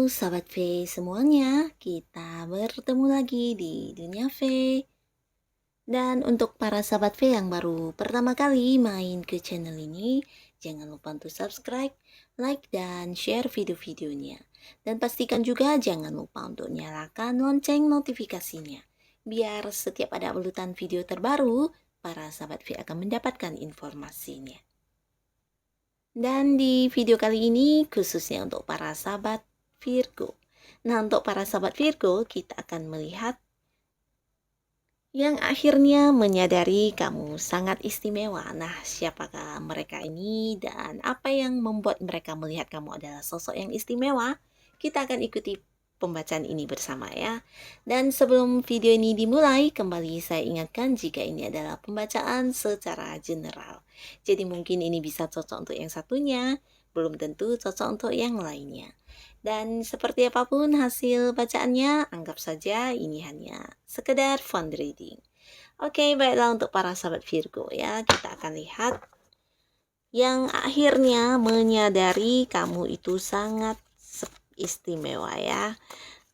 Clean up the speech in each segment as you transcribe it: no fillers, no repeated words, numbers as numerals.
Sahabat V semuanya, kita bertemu lagi di Dunia V. Dan untuk para sahabat V yang baru pertama kali main ke channel ini, jangan lupa untuk subscribe, like, dan share video-videonya. Dan pastikan juga jangan lupa untuk nyalakan lonceng notifikasinya. Biar setiap ada uploadan video terbaru, para sahabat V akan mendapatkan informasinya. Dan di video kali ini khususnya untuk para sahabat Virgo. Nah, untuk para sahabat Virgo, kita akan melihat yang akhirnya menyadari kamu sangat istimewa. Nah, siapakah mereka ini dan apa yang membuat mereka melihat kamu adalah sosok yang istimewa? Kita akan ikuti pembacaan ini bersama ya. Dan sebelum video ini dimulai, kembali saya ingatkan jika ini adalah pembacaan secara general. Jadi mungkin ini bisa cocok untuk yang satunya, belum tentu cocok untuk yang lainnya. Dan seperti apapun hasil bacaannya, anggap saja ini hanya sekedar fun reading. Oke, baiklah untuk para sahabat Virgo ya, kita akan lihat yang akhirnya menyadari kamu itu sangat istimewa ya.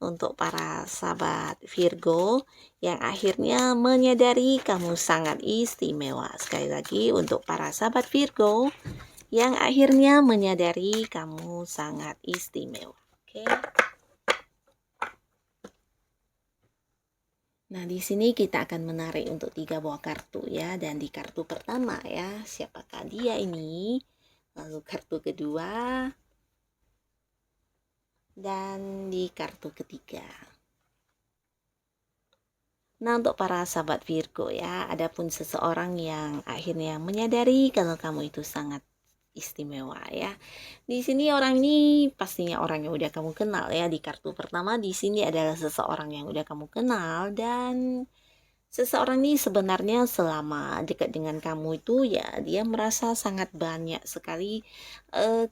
Untuk para sahabat Virgo yang akhirnya menyadari kamu sangat istimewa. Sekali lagi untuk para sahabat Virgo yang akhirnya menyadari kamu sangat istimewa. Oke. Nah, di sini kita akan menarik untuk 3 buah kartu ya. Dan di kartu pertama ya, siapakah dia ini? Lalu kartu kedua. Dan di kartu ketiga. Nah, untuk para sahabat Virgo ya, adapun seseorang yang akhirnya menyadari kalau kamu itu sangat istimewa ya. Di sini orang ini pastinya orang yang udah kamu kenal ya. Di kartu pertama di sini adalah seseorang yang udah kamu kenal dan seseorang ini sebenarnya selama dekat dengan kamu itu ya dia merasa sangat banyak sekali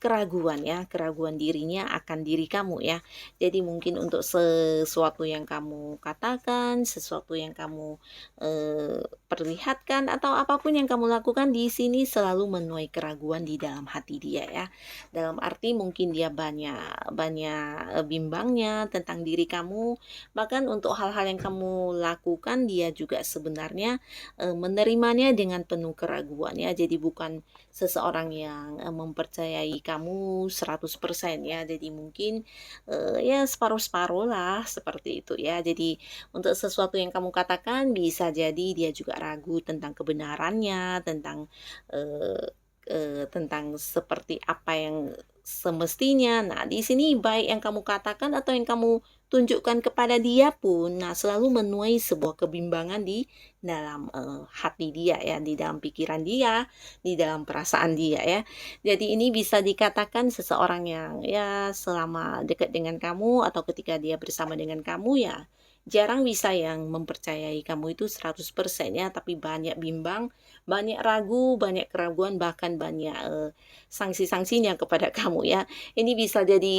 keraguan ya, keraguan dirinya akan diri kamu ya. Jadi mungkin untuk sesuatu yang kamu katakan, sesuatu yang kamu perlihatkan atau apapun yang kamu lakukan di sini selalu menuai keraguan di dalam hati dia ya. Dalam arti mungkin dia banyak bimbangnya tentang diri kamu, bahkan untuk hal-hal yang kamu lakukan dia juga sebenarnya menerimanya dengan penuh keraguan ya. Jadi bukan seseorang yang mempercayai kamu 100% ya. Jadi mungkin ya separuh-separuh lah seperti itu ya. Jadi untuk sesuatu yang kamu katakan bisa jadi dia juga ragu tentang kebenarannya, tentang seperti apa yang semestinya. Nah, di sini baik yang kamu katakan atau yang kamu tunjukkan kepada dia pun, nah selalu menuai sebuah kebimbangan di dalam hati dia ya, di dalam pikiran dia, di dalam perasaan dia ya. Jadi ini bisa dikatakan seseorang yang ya selama dekat dengan kamu atau ketika dia bersama dengan kamu ya jarang bisa yang mempercayai kamu itu 100% ya, tapi banyak bimbang, banyak ragu, banyak keraguan, bahkan banyak sanksi-sanksinya kepada kamu ya. Ini bisa jadi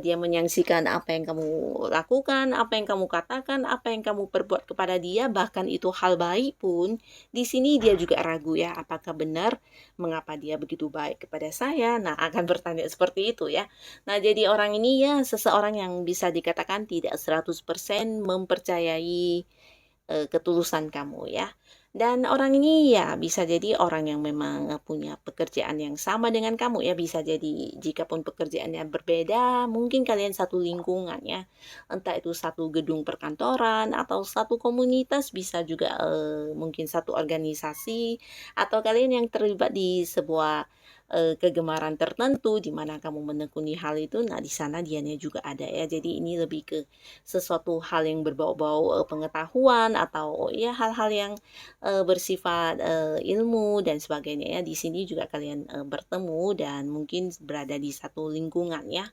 dia menyangsikan apa yang kamu lakukan, apa yang kamu katakan, apa yang kamu perbuat kepada dia, bahkan itu hal baik pun, di sini dia juga ragu ya, apakah benar, mengapa dia begitu baik kepada saya? Nah, akan bertanya seperti itu ya. Nah, jadi orang ini ya seseorang yang bisa dikatakan tidak 100% mempercayai ketulusan kamu ya. Dan orang ini ya bisa jadi orang yang memang punya pekerjaan yang sama dengan kamu ya. Bisa jadi jika pun pekerjaannya berbeda, mungkin kalian satu lingkungan ya. Entah itu satu gedung perkantoran atau satu komunitas, bisa juga mungkin satu organisasi atau kalian yang terlibat di sebuah kegemaran tertentu di mana kamu menekuni hal itu. Nah, di sana dianya juga ada ya. Jadi ini lebih ke sesuatu hal yang berbau-bau pengetahuan atau ya hal-hal yang bersifat ilmu dan sebagainya ya. Di sini juga kalian bertemu dan mungkin berada di satu lingkungan ya.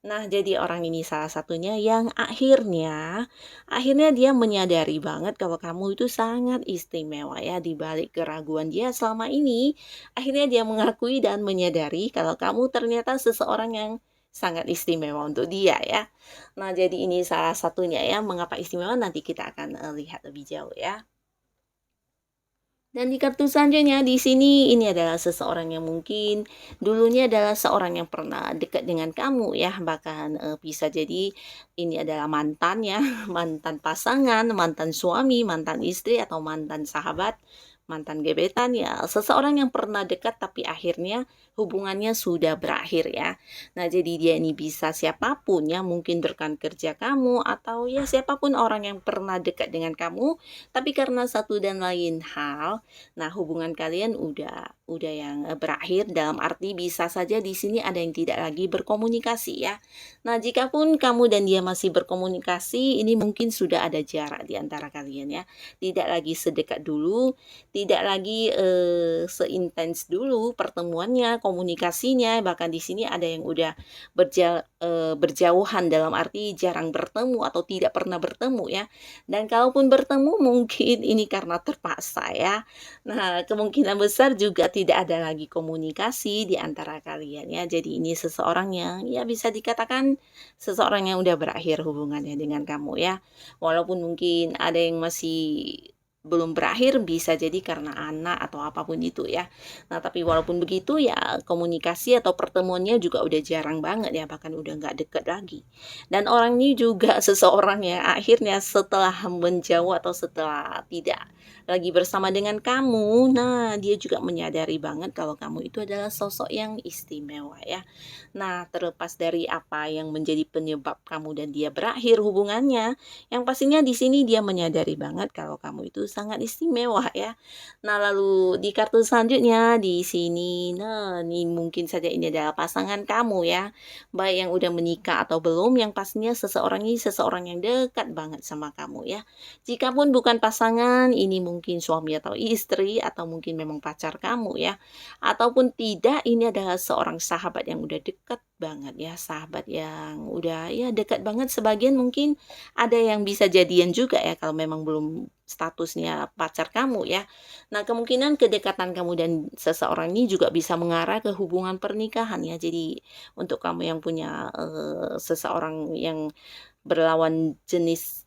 Nah, jadi orang ini salah satunya yang akhirnya dia menyadari banget kalau kamu itu sangat istimewa ya. Di balik keraguan dia selama ini, akhirnya dia mengakui dan menyadari kalau kamu ternyata seseorang yang sangat istimewa untuk dia ya. Nah, jadi ini salah satunya ya mengapa istimewa, nanti kita akan lihat lebih jauh ya. Dan di kartu selanjutnya di sini ini adalah seseorang yang mungkin dulunya adalah seorang yang pernah dekat dengan kamu ya, bahkan, bisa jadi ini adalah mantan ya, mantan pasangan, mantan suami, mantan istri, atau mantan sahabat, mantan gebetan ya, seseorang yang pernah dekat tapi akhirnya hubungannya sudah berakhir ya. Nah, jadi dia ini bisa siapapun ya, mungkin rekan kerja kamu atau ya siapapun orang yang pernah dekat dengan kamu, tapi karena satu dan lain hal. Nah, hubungan kalian udah yang, berakhir dalam arti bisa saja di sini ada yang tidak lagi berkomunikasi ya. Nah, jikapun kamu dan dia masih berkomunikasi, ini mungkin sudah ada jarak di antara kalian ya. Tidak lagi sedekat dulu, tidak lagi, seintens dulu pertemuannya, komunikasinya, bahkan di sini ada yang udah berjauhan dalam arti jarang bertemu atau tidak pernah bertemu ya. Dan kalaupun bertemu mungkin ini karena terpaksa ya. Nah, kemungkinan besar juga tidak ada lagi komunikasi di antara kalian ya. Jadi ini seseorang yang ya bisa dikatakan seseorang yang udah berakhir hubungannya dengan kamu ya. Walaupun mungkin ada yang masih belum berakhir, bisa jadi karena anak atau apapun itu ya. Nah, tapi walaupun begitu ya komunikasi atau pertemuannya juga udah jarang banget ya, bahkan udah nggak deket lagi. Dan orang ini juga seseorang yang akhirnya setelah menjauh atau setelah tidak lagi bersama dengan kamu, nah dia juga menyadari banget kalau kamu itu adalah sosok yang istimewa ya. Nah, terlepas dari apa yang menjadi penyebab kamu dan dia berakhir hubungannya, yang pastinya di sini dia menyadari banget kalau kamu itu sangat istimewa ya. Nah, lalu di kartu selanjutnya di sini, nah ini mungkin saja ini adalah pasangan kamu ya. Baik yang udah menikah atau belum, yang pastinya seseorang ini seseorang yang dekat banget sama kamu ya. Jikapun bukan pasangan, ini mungkin suami atau istri atau mungkin memang pacar kamu ya. Ataupun tidak, ini adalah seorang sahabat yang udah dekat banget ya, sahabat yang udah ya dekat banget, sebagian mungkin ada yang bisa jadian juga ya kalau memang belum statusnya pacar kamu ya. Nah, kemungkinan kedekatan kamu dan seseorang ini juga bisa mengarah ke hubungan pernikahan ya. Jadi untuk kamu yang punya, seseorang yang berlawan jenis,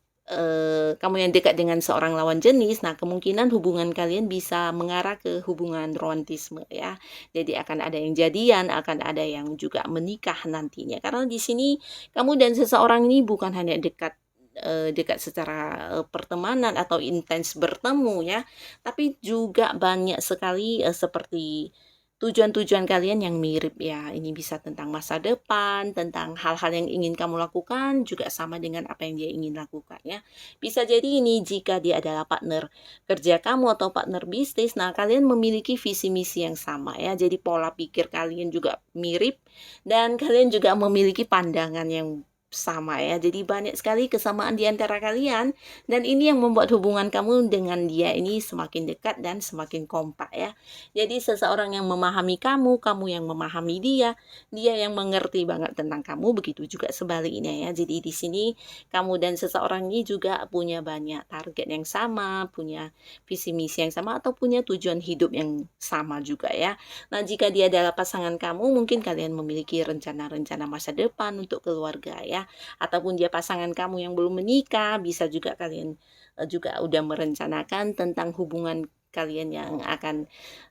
kamu yang dekat dengan seorang lawan jenis, nah kemungkinan hubungan kalian bisa mengarah ke hubungan romantisme ya. Jadi akan ada yang jadian, akan ada yang juga menikah nantinya. Karena di sini kamu dan seseorang ini bukan hanya dekat secara, pertemanan atau intens bertemu ya, tapi juga banyak sekali, seperti tujuan-tujuan kalian yang mirip ya. Ini bisa tentang masa depan, tentang hal-hal yang ingin kamu lakukan, juga sama dengan apa yang dia ingin lakukan ya. Bisa jadi ini jika dia adalah partner kerja kamu atau partner bisnis, nah kalian memiliki visi misi yang sama ya. Jadi pola pikir kalian juga mirip dan kalian juga memiliki pandangan yang sama ya. Jadi banyak sekali kesamaan di antara kalian dan ini yang membuat hubungan kamu dengan dia ini semakin dekat dan semakin kompak ya. Jadi seseorang yang memahami kamu, kamu yang memahami dia, dia yang mengerti banget tentang kamu, begitu juga sebaliknya ya. Jadi di sini kamu dan seseorang ini juga punya banyak target yang sama, punya visi misi yang sama atau punya tujuan hidup yang sama juga ya. Nah, jika dia adalah pasangan kamu, mungkin kalian memiliki rencana-rencana masa depan untuk keluarga ya. Ataupun dia pasangan kamu yang belum menikah, bisa juga kalian, juga udah merencanakan tentang hubungan kalian yang akan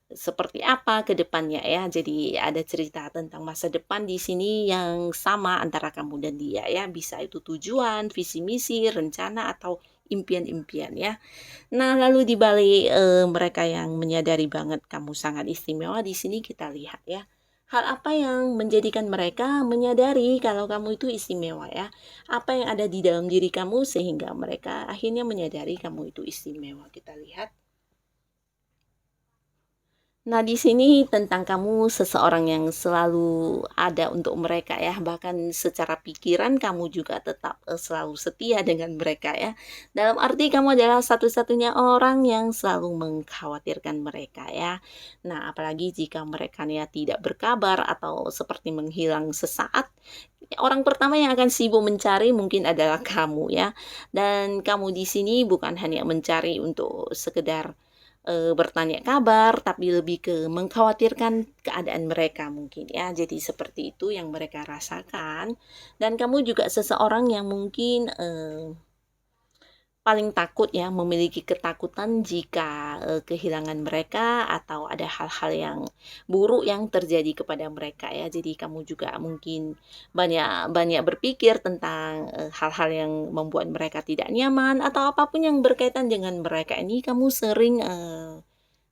seperti apa ke depannya ya. Jadi ada cerita tentang masa depan di sini yang sama antara kamu dan dia ya. Bisa itu tujuan, visi misi, rencana atau impian-impian ya. Nah, lalu di balik, mereka yang menyadari banget kamu sangat istimewa, di sini kita lihat ya. Hal apa yang menjadikan mereka menyadari kalau kamu itu istimewa ya? Apa yang ada di dalam diri kamu sehingga mereka akhirnya menyadari kamu itu istimewa? Kita lihat. Nah, di sini tentang kamu seseorang yang selalu ada untuk mereka ya, bahkan secara pikiran kamu juga tetap, selalu setia dengan mereka ya. Dalam arti kamu adalah satu-satunya orang yang selalu mengkhawatirkan mereka ya. Nah, apalagi jika mereka ya tidak berkabar atau seperti menghilang sesaat, orang pertama yang akan sibuk mencari mungkin adalah kamu ya. Dan kamu di sini bukan hanya mencari untuk sekedar bertanya kabar, tapi lebih ke mengkhawatirkan keadaan mereka mungkin ya. Jadi seperti itu yang mereka rasakan dan kamu juga seseorang yang mungkin, paling takut ya, memiliki ketakutan jika, kehilangan mereka atau ada hal-hal yang buruk yang terjadi kepada mereka ya. Jadi kamu juga mungkin banyak banyak berpikir tentang, hal-hal yang membuat mereka tidak nyaman atau apapun yang berkaitan dengan mereka ini kamu sering,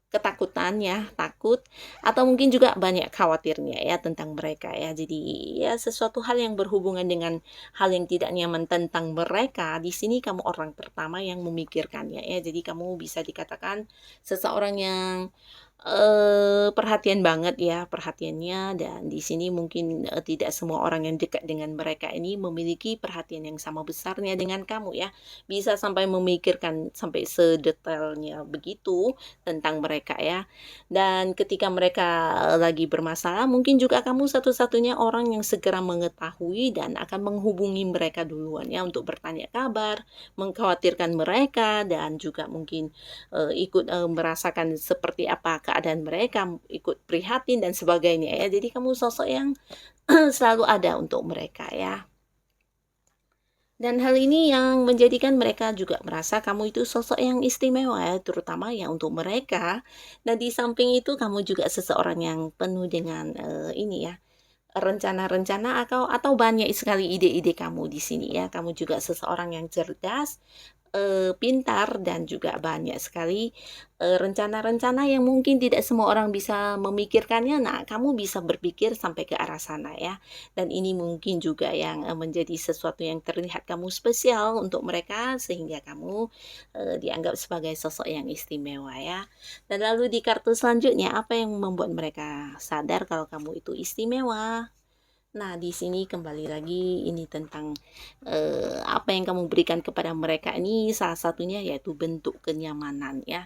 ketakutan ya, takut atau mungkin juga banyak khawatirnya ya tentang mereka ya. Jadi ya sesuatu hal yang berhubungan dengan hal yang tidak nyaman tentang mereka, di sini kamu orang pertama yang memikirkannya ya. Jadi kamu bisa dikatakan seseorang yang perhatian banget ya, perhatiannya dan di sini mungkin, tidak semua orang yang dekat dengan mereka ini memiliki perhatian yang sama besarnya dengan kamu ya. Bisa sampai memikirkan sampai sedetailnya begitu tentang mereka ya. Dan ketika mereka, lagi bermasalah mungkin juga kamu satu-satunya orang yang segera mengetahui dan akan menghubungi mereka duluan ya untuk bertanya kabar, mengkhawatirkan mereka dan juga mungkin ikut, merasakan seperti apa keadaan mereka, ikut prihatin dan sebagainya ya. Jadi kamu sosok yang selalu ada untuk mereka ya. Dan hal ini yang menjadikan mereka juga merasa kamu itu sosok yang istimewa ya, terutama ya untuk mereka. Dan di samping itu kamu juga seseorang yang penuh dengan, ini ya, rencana-rencana atau banyak sekali ide-ide kamu di sini ya. Kamu juga seseorang yang cerdas, pintar dan juga banyak sekali, rencana-rencana yang mungkin tidak semua orang bisa memikirkannya. Nah, kamu bisa berpikir sampai ke arah sana ya. Dan ini mungkin juga yang, menjadi sesuatu yang terlihat kamu spesial untuk mereka sehingga kamu, dianggap sebagai sosok yang istimewa ya. Dan lalu di kartu selanjutnya, apa yang membuat mereka sadar kalau kamu itu istimewa? Nah, di sini kembali lagi ini tentang, apa yang kamu berikan kepada mereka ini salah satunya yaitu bentuk kenyamanan ya.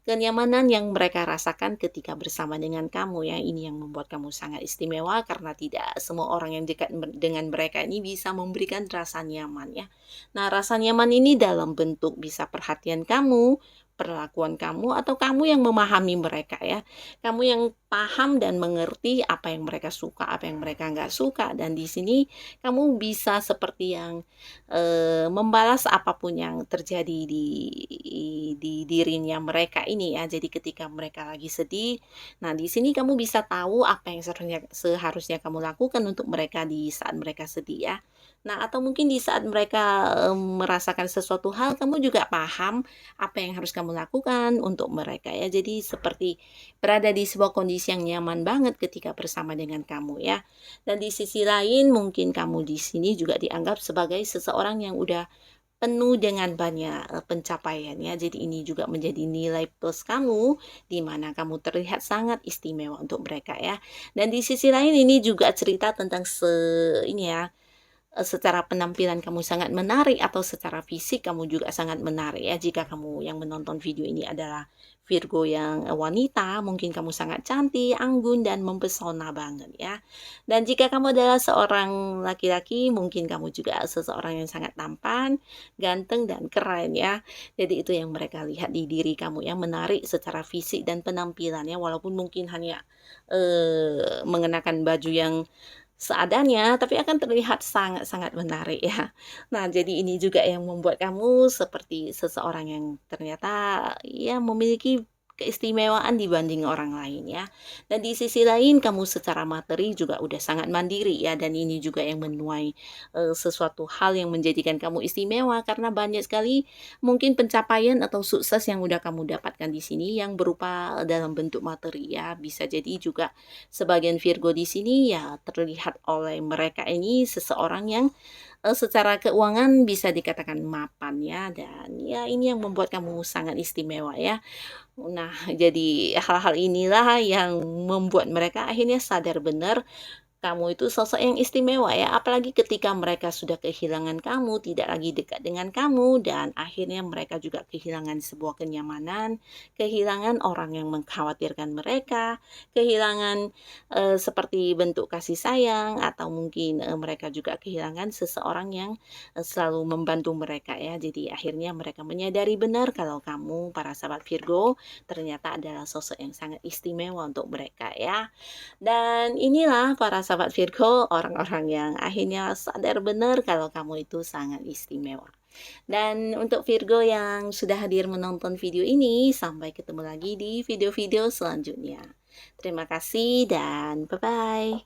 Kenyamanan yang mereka rasakan ketika bersama dengan kamu ya, ini yang membuat kamu sangat istimewa karena tidak semua orang yang dekat dengan mereka ini bisa memberikan rasa nyaman ya. Nah, rasa nyaman ini dalam bentuk bisa perhatian kamu, perlakuan kamu, atau kamu yang memahami mereka ya. Kamu yang paham dan mengerti apa yang mereka suka, apa yang mereka nggak suka, dan di sini kamu bisa seperti yang membalas apapun yang terjadi di dirinya mereka ini ya. Jadi ketika mereka lagi sedih, nah di sini kamu bisa tahu apa yang seharusnya kamu lakukan untuk mereka di saat mereka sedih ya. Nah, atau mungkin di saat mereka merasakan sesuatu hal, kamu juga paham apa yang harus kamu lakukan untuk mereka ya. Jadi seperti berada di sebuah kondisi yang nyaman banget ketika bersama dengan kamu ya. Dan di sisi lain mungkin kamu di sini juga dianggap sebagai seseorang yang udah penuh dengan banyak pencapaian ya. Jadi ini juga menjadi nilai plus kamu di mana kamu terlihat sangat istimewa untuk mereka ya. Dan di sisi lain ini juga cerita tentang ini ya, secara penampilan kamu sangat menarik atau secara fisik kamu juga sangat menarik ya. Jika kamu yang menonton video ini adalah Virgo yang wanita, mungkin kamu sangat cantik, anggun dan mempesona banget ya. Dan jika kamu adalah seorang laki-laki, mungkin kamu juga seseorang yang sangat tampan, ganteng dan keren ya. Jadi itu yang mereka lihat di diri kamu yang menarik secara fisik dan penampilannya walaupun mungkin hanya mengenakan baju yang seadanya, tapi akan terlihat sangat-sangat menarik ya. Nah, jadi ini juga yang membuat kamu seperti seseorang yang ternyata ya memiliki keistimewaan dibanding orang lain ya. Dan di sisi lain kamu secara materi juga udah sangat mandiri ya dan ini juga yang menuai sesuatu hal yang menjadikan kamu istimewa karena banyak sekali mungkin pencapaian atau sukses yang udah kamu dapatkan di sini yang berupa dalam bentuk materi ya. Bisa jadi juga sebagian Virgo di sini ya terlihat oleh mereka ini seseorang yang secara keuangan bisa dikatakan mapan ya dan ya ini yang membuat kamu sangat istimewa ya. Nah, jadi hal-hal inilah yang membuat mereka akhirnya sadar benar kamu itu sosok yang istimewa ya, apalagi ketika mereka sudah kehilangan kamu, tidak lagi dekat dengan kamu, dan akhirnya mereka juga kehilangan sebuah kenyamanan, kehilangan orang yang mengkhawatirkan mereka, kehilangan seperti bentuk kasih sayang, atau mungkin mereka juga kehilangan seseorang yang selalu membantu mereka ya. Jadi akhirnya mereka menyadari benar kalau kamu, para sahabat Virgo, ternyata adalah sosok yang sangat istimewa untuk mereka ya. Dan inilah para sahabat Virgo, orang-orang yang akhirnya sadar benar kalau kamu itu sangat istimewa. Dan untuk Virgo yang sudah hadir menonton video ini, sampai ketemu lagi di video-video selanjutnya. Terima kasih dan bye-bye.